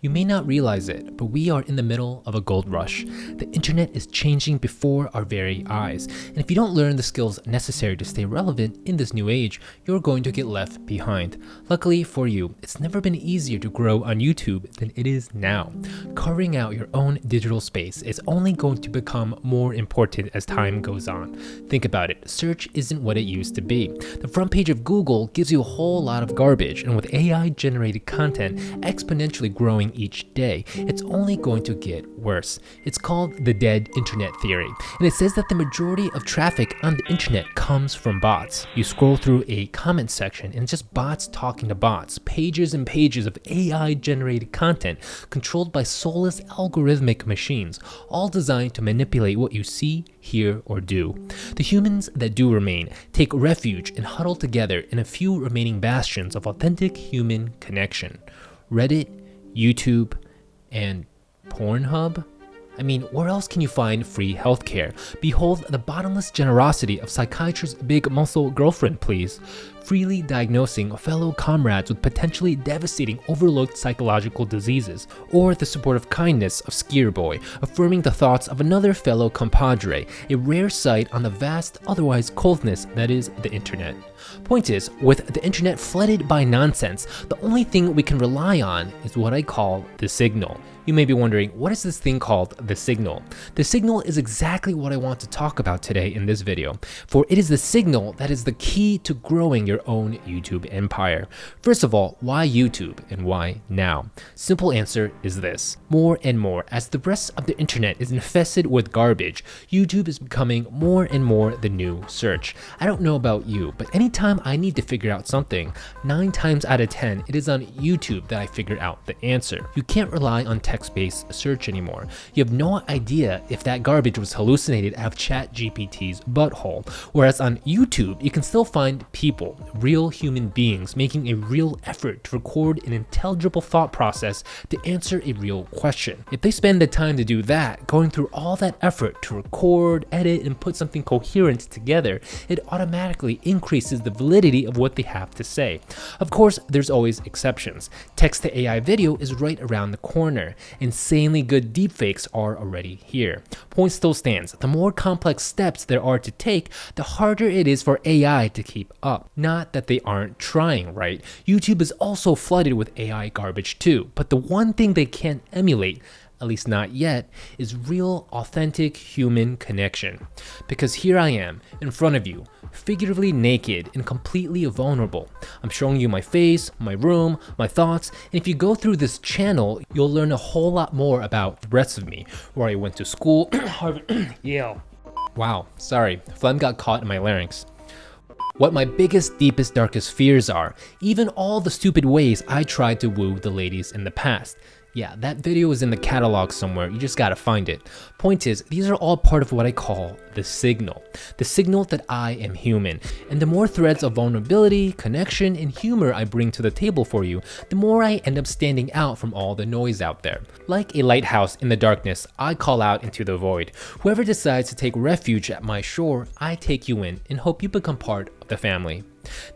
You may not realize it, but we are in the middle of a gold rush. The internet is changing before our very eyes, and if you don't learn the skills necessary to stay relevant in this new age, you're going to get left behind. Luckily for you, it's never been easier to grow on YouTube than it is now. Carving out your own digital space is only going to become more important as time goes on. Think about it, search isn't what it used to be. The front page of Google gives you a whole lot of garbage, and with AI-generated content exponentially growing each day, it's only going to get worse. It's called the dead internet theory, and it says that the majority of traffic on the internet comes from bots. You scroll through a comment section and just bots talking to bots, pages and pages of AI-generated content controlled by soulless algorithmic machines, all designed to manipulate what you see, hear, or do. The humans that do remain take refuge and huddle together in a few remaining bastions of authentic human connection. Reddit, YouTube, and Pornhub? I mean, where else can you find free healthcare? Behold the bottomless generosity of psychiatrist's big muscle girlfriend, please. Freely diagnosing fellow comrades with potentially devastating overlooked psychological diseases, or the supportive kindness of Skier Boy, affirming the thoughts of another fellow compadre, a rare sight on the vast, otherwise coldness that is the internet. Point is, with the internet flooded by nonsense, the only thing we can rely on is what I call the signal. You may be wondering, what is this thing called the signal? The signal is exactly what I want to talk about today in this video, for it is the signal that is the key to growing your own YouTube empire. First of all, why YouTube and why now? Simple answer is this. More and more, as the rest of the internet is infested with garbage, YouTube is becoming more and more the new search. I don't know about you, but anytime I need to figure out something, 9 times out of 10, it is on YouTube that I figure out the answer. You can't rely on text-based search anymore. You have no idea if that garbage was hallucinated out of ChatGPT's butthole. Whereas on YouTube, you can still find people, real human beings, making a real effort to record an intelligible thought process to answer a real question. If they spend the time to do that, going through all that effort to record, edit, and put something coherent together, it automatically increases the validity of what they have to say. Of course, there's always exceptions. Text-to-AI video is right around the corner. Insanely good deepfakes are already here. Point still stands. The more complex steps there are to take, the harder it is for AI to keep up. Not that they aren't trying, right? YouTube is also flooded with AI garbage too, but the one thing they can't emulate, at least not yet, is real, authentic human connection. Because here I am, in front of you, figuratively naked and completely vulnerable. I'm showing you my face, my room, my thoughts, and if you go through this channel, you'll learn a whole lot more about the rest of me, where I went to school, Harvard, Yale. Wow, sorry, phlegm got caught in my larynx. What my biggest, deepest, darkest fears are, even all the stupid ways I tried to woo the ladies in the past. Yeah, that video is in the catalog somewhere, you just gotta find it. Point is, these are all part of what I call the signal. The signal that I am human. And the more threads of vulnerability, connection, and humor I bring to the table for you, the more I end up standing out from all the noise out there. Like a lighthouse in the darkness, I call out into the void. Whoever decides to take refuge at my shore, I take you in and hope you become part of the family.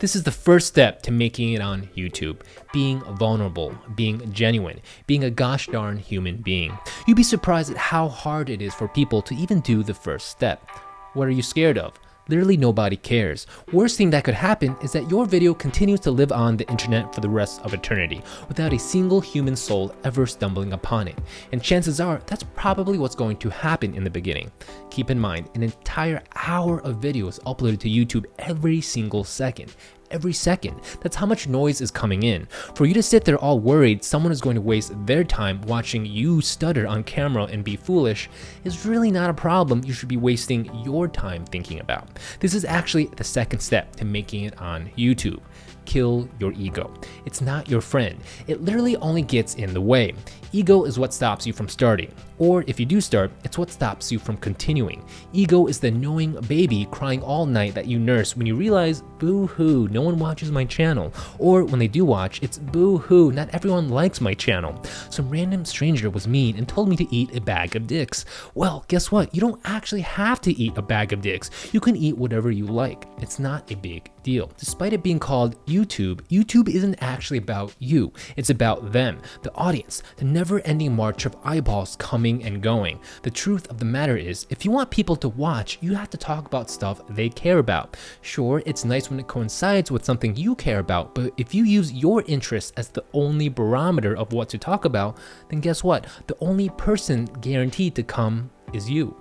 This is the first step to making it on YouTube. Being vulnerable, being genuine, being a gosh darn human being. You'd be surprised at how hard it is for people to even do the first step. What are you scared of? Literally nobody cares. Worst thing that could happen is that your video continues to live on the internet for the rest of eternity, without a single human soul ever stumbling upon it. And chances are, that's probably what's going to happen in the beginning. Keep in mind, an entire hour of video is uploaded to YouTube every single second. Every second. That's how much noise is coming in. For you to sit there all worried someone is going to waste their time watching you stutter on camera and be foolish is really not a problem you should be wasting your time thinking about. This is actually the second step to making it on YouTube. Kill your ego. It's not your friend. It literally only gets in the way. Ego is what stops you from starting. Or if you do start, it's what stops you from continuing. Ego is the knowing baby crying all night that you nurse when you realize, boo-hoo, no one watches my channel. Or when they do watch, it's boo-hoo, not everyone likes my channel. Some random stranger was mean and told me to eat a bag of dicks. Well, guess what? You don't actually have to eat a bag of dicks. You can eat whatever you like. It's not a big deal. Despite it being called YouTube isn't actually about you. It's about them, the audience, the never-ending march of eyeballs coming and going. The truth of the matter is, if you want people to watch, you have to talk about stuff they care about. Sure, it's nice when it coincides with something you care about, but if you use your interests as the only barometer of what to talk about, then guess what? The only person guaranteed to come is you.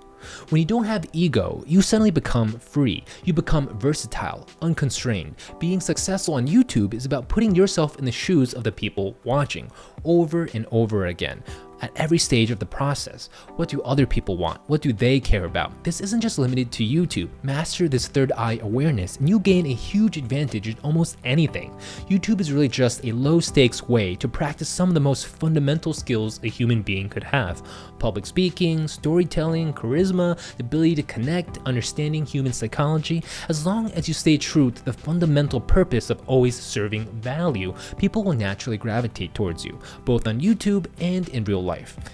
When you don't have ego, you suddenly become free. You become versatile, unconstrained. Being successful on YouTube is about putting yourself in the shoes of the people watching over and over again. At every stage of the process, what do other people want? What do they care about? This isn't just limited to YouTube. Master this third eye awareness and you gain a huge advantage in almost anything. YouTube is really just a low stakes way to practice some of the most fundamental skills a human being could have. Public speaking, storytelling, charisma, the ability to connect, understanding human psychology. As long as you stay true to the fundamental purpose of always serving value, people will naturally gravitate towards you, both on YouTube and in real life.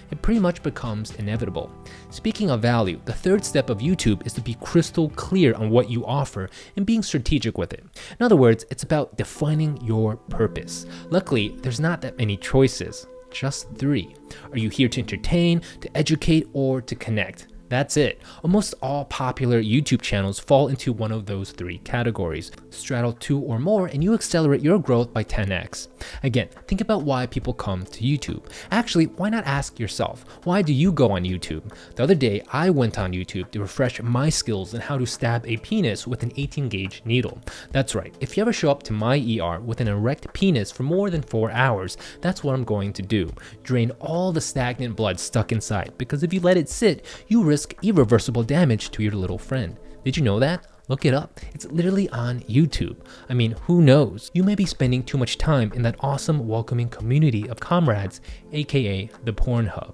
It pretty much becomes inevitable. Speaking of value, the third step of YouTube is to be crystal clear on what you offer and being strategic with it. In other words, it's about defining your purpose. Luckily, there's not that many choices, just 3. Are you here to entertain, to educate, or to connect? That's it. Almost all popular YouTube channels fall into one of those 3 categories. Straddle 2 or more and you accelerate your growth by 10x. Again, think about why people come to YouTube. Actually, why not ask yourself, why do you go on YouTube? The other day, I went on YouTube to refresh my skills on how to stab a penis with an 18-gauge needle. That's right, if you ever show up to my ER with an erect penis for more than 4 hours, that's what I'm going to do. Drain all the stagnant blood stuck inside, because if you let it sit, you risk irreversible damage to your little friend. Did you know that? Look it up. It's literally on YouTube. I mean, who knows? You may be spending too much time in that awesome, welcoming community of comrades, aka the Pornhub.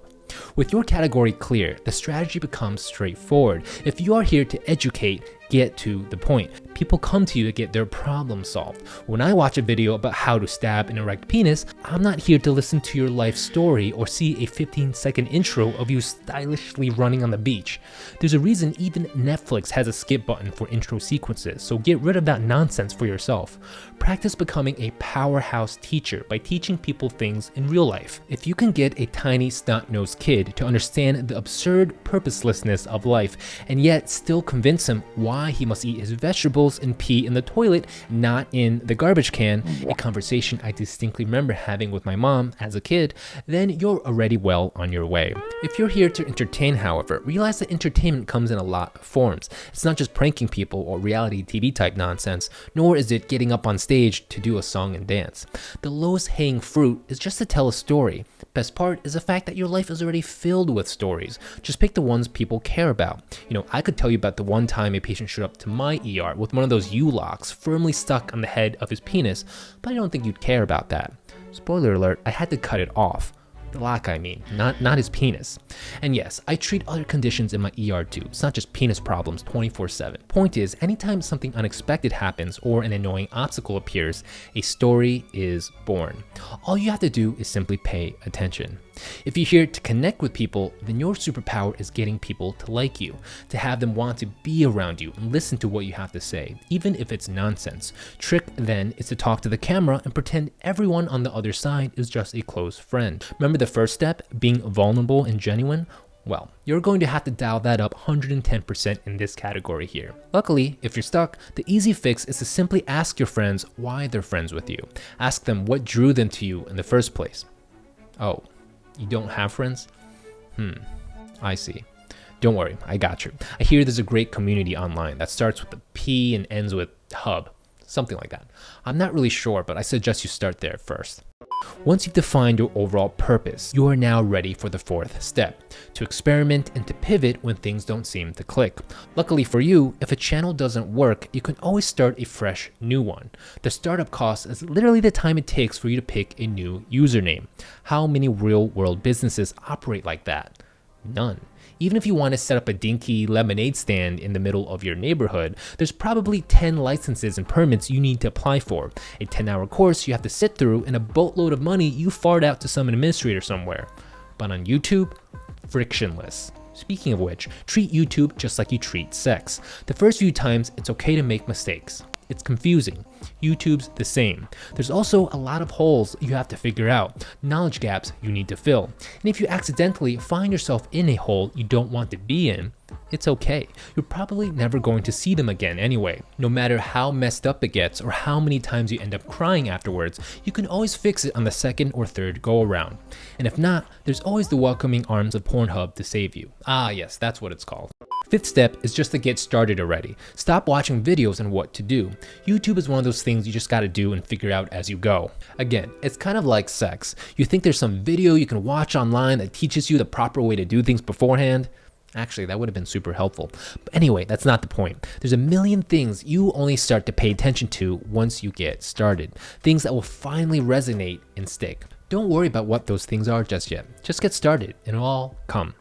With your category clear, the strategy becomes straightforward. If you are here to educate, get to the point. People come to you to get their problem solved. When I watch a video about how to stab an erect penis, I'm not here to listen to your life story or see a 15-second intro of you stylishly running on the beach. There's a reason even Netflix has a skip button for intro sequences, so get rid of that nonsense for yourself. Practice becoming a powerhouse teacher by teaching people things in real life. If you can get a tiny snot-nosed kid to understand the absurd purposelessness of life and yet still convince him why he must eat his vegetables and pee in the toilet, not in the garbage can, a conversation I distinctly remember having with my mom as a kid, then you're already well on your way. If you're here to entertain, however, realize that entertainment comes in a lot of forms. It's not just pranking people or reality TV type nonsense, nor is it getting up on stage to do a song and dance. The lowest hanging fruit is just to tell a story. Best part is the fact that your life is already filled with stories. Just pick the ones people care about. I could tell you about the one time a patient showed up to my ER with one of those U-locks firmly stuck on the head of his penis, but I don't think you'd care about that. Spoiler alert, I had to cut it off. The lock, I mean, not his penis. And yes, I treat other conditions in my ER too. It's not just penis problems 24/7. Point is, anytime something unexpected happens or an annoying obstacle appears, a story is born. All you have to do is simply pay attention. If you're here to connect with people, then your superpower is getting people to like you, to have them want to be around you and listen to what you have to say, even if it's nonsense. Trick then is to talk to the camera and pretend everyone on the other side is just a close friend. Remember the first step, being vulnerable and genuine? Well, you're going to have to dial that up 110% in this category here. Luckily, if you're stuck, the easy fix is to simply ask your friends why they're friends with you. Ask them what drew them to you in the first place. Oh, you don't have friends? I see. Don't worry, I got you. I hear there's a great community online that starts with a P and ends with hub, something like that. I'm not really sure, but I suggest you start there first. Once you've defined your overall purpose, you are now ready for the fourth step, to experiment and to pivot when things don't seem to click. Luckily for you, if a channel doesn't work, you can always start a fresh new one. The startup cost is literally the time it takes for you to pick a new username. How many real-world businesses operate like that? None. Even if you want to set up a dinky lemonade stand in the middle of your neighborhood, there's probably 10 licenses and permits you need to apply for, a 10-hour course you have to sit through, and a boatload of money you fart out to some administrator somewhere. But on YouTube, frictionless. Speaking of which, treat YouTube just like you treat sex. The first few times, it's okay to make mistakes. It's confusing. YouTube's the same. There's also a lot of holes you have to figure out, knowledge gaps you need to fill. And if you accidentally find yourself in a hole you don't want to be in, it's okay. You're probably never going to see them again anyway. No matter how messed up it gets or how many times you end up crying afterwards, you can always fix it on the second or third go around. And if not, there's always the welcoming arms of Pornhub to save you. Ah yes, that's what it's called. Fifth step is just to get started already. Stop watching videos on what to do. YouTube is one of those things you just gotta do and figure out as you go. Again, it's kind of like sex. You think there's some video you can watch online that teaches you the proper way to do things beforehand? Actually, that would have been super helpful. But anyway, that's not the point. There's a million things you only start to pay attention to once you get started. Things that will finally resonate and stick. Don't worry about what those things are just yet. Just get started and it'll all come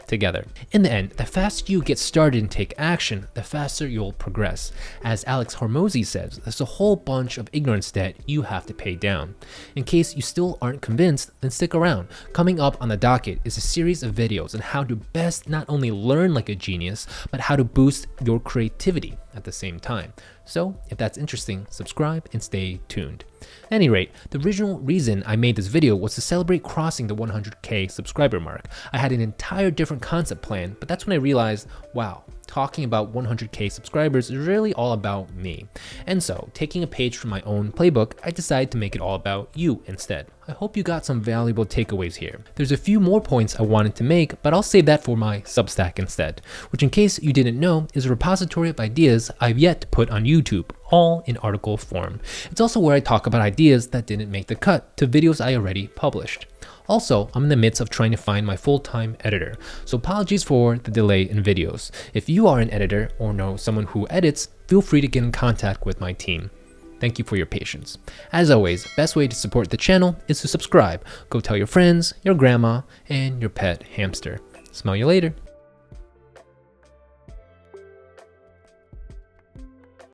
together. In the end, the faster you get started and take action, the faster you'll progress. As Alex Hormozy says, there's a whole bunch of ignorance debt you have to pay down. In case you still aren't convinced, then stick around. Coming up on the docket is a series of videos on how to best not only learn like a genius, but how to boost your creativity at the same time. So if that's interesting, subscribe and stay tuned. At any rate, the original reason I made this video was to celebrate crossing the 100K subscriber mark. I had an entire different concept plan, but that's when I realized, wow, talking about 100K subscribers is really all about me. And so, taking a page from my own playbook, I decided to make it all about you instead. I hope you got some valuable takeaways here. There's a few more points I wanted to make, but I'll save that for my Substack instead, which in case you didn't know, is a repository of ideas I've yet to put on YouTube, all in article form. It's also where I talk about ideas that didn't make the cut to videos I already published. Also, I'm in the midst of trying to find my full-time editor, so apologies for the delay in videos. If you are an editor or know someone who edits, feel free to get in contact with my team. Thank you for your patience. As always, best way to support the channel is to subscribe. Go tell your friends, your grandma, and your pet hamster. Smell you later.